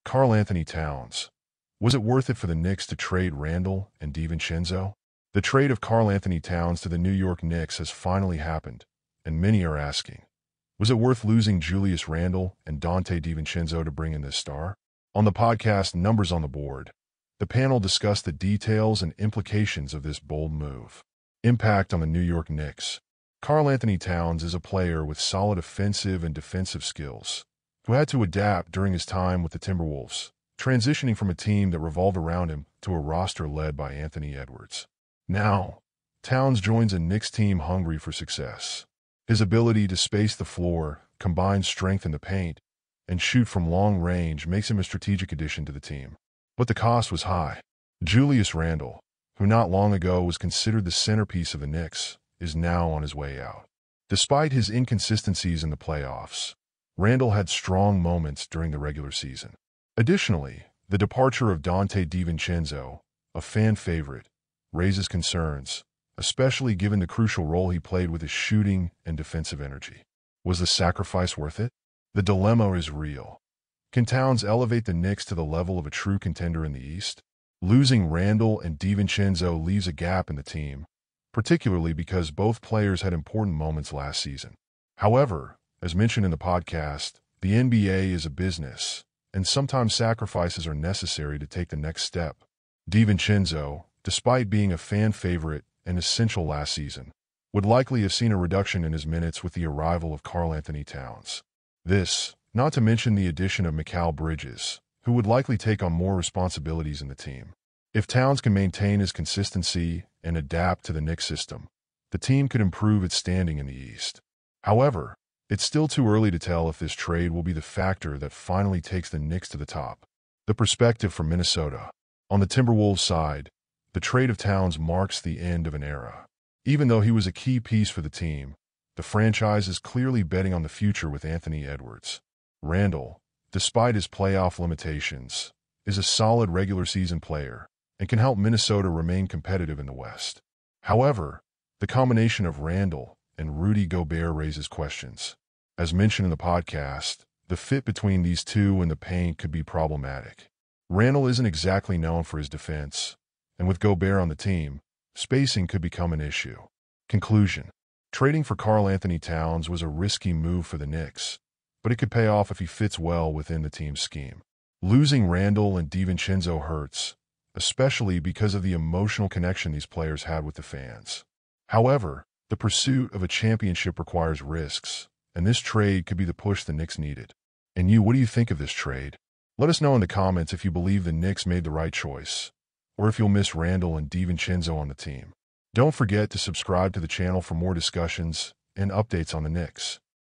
Karl-Anthony Towns. Was it worth it for the Knicks to trade Randle and DiVincenzo? The trade of Karl-Anthony Towns to the New York Knicks has finally happened, and many are asking, was it worth losing Julius Randle and Donte DiVincenzo to bring in this star? On the podcast Numbers on the Board, the panel discussed the details and implications of this bold move. Impact on the New York Knicks. Karl-Anthony Towns is a player with solid offensive and defensive skills, who had to adapt during his time with the Timberwolves, transitioning from a team that revolved around him to a roster led by Anthony Edwards. Now, Towns joins a Knicks team hungry for success. His ability to space the floor, combine strength in the paint, and shoot from long range makes him a strategic addition to the team. But the cost was high. Julius Randle, who not long ago was considered the centerpiece of the Knicks, is now on his way out. Despite his inconsistencies in the playoffs, Randle had strong moments during the regular season. Additionally, the departure of Donte DiVincenzo, a fan favorite, raises concerns, especially given the crucial role he played with his shooting and defensive energy. Was the sacrifice worth it? The dilemma is real. Can Towns elevate the Knicks to the level of a true contender in the East? Losing Randle and DiVincenzo leaves a gap in the team, particularly because both players had important moments last season. However, as mentioned in the podcast, the NBA is a business, and sometimes sacrifices are necessary to take the next step. DiVincenzo, despite being a fan favorite and essential last season, would likely have seen a reduction in his minutes with the arrival of Karl-Anthony Towns. This, not to mention the addition of Mikal Bridges, who would likely take on more responsibilities in the team. If Towns can maintain his consistency and adapt to the Knicks system, the team could improve its standing in the East. However, it's still too early to tell if this trade will be the factor that finally takes the Knicks to the top. The perspective from Minnesota. On the Timberwolves side, the trade of Towns marks the end of an era. Even though he was a key piece for the team, the franchise is clearly betting on the future with Anthony Edwards. Randle, despite his playoff limitations, is a solid regular season player and can help Minnesota remain competitive in the West. However, the combination of Randle and Rudy Gobert raises questions. As mentioned in the podcast, the fit between these two in the paint could be problematic. Randle isn't exactly known for his defense, and with Gobert on the team, spacing could become an issue. Conclusion. Trading for Karl-Anthony Towns was a risky move for the Knicks, but it could pay off if he fits well within the team's scheme. Losing Randle and DiVincenzo hurts, especially because of the emotional connection these players had with the fans. However, the pursuit of a championship requires risks, and this trade could be the push the Knicks needed. And you, what do you think of this trade? Let us know in the comments if you believe the Knicks made the right choice, or if you'll miss Randle and DiVincenzo on the team. Don't forget to subscribe to the channel for more discussions and updates on the Knicks.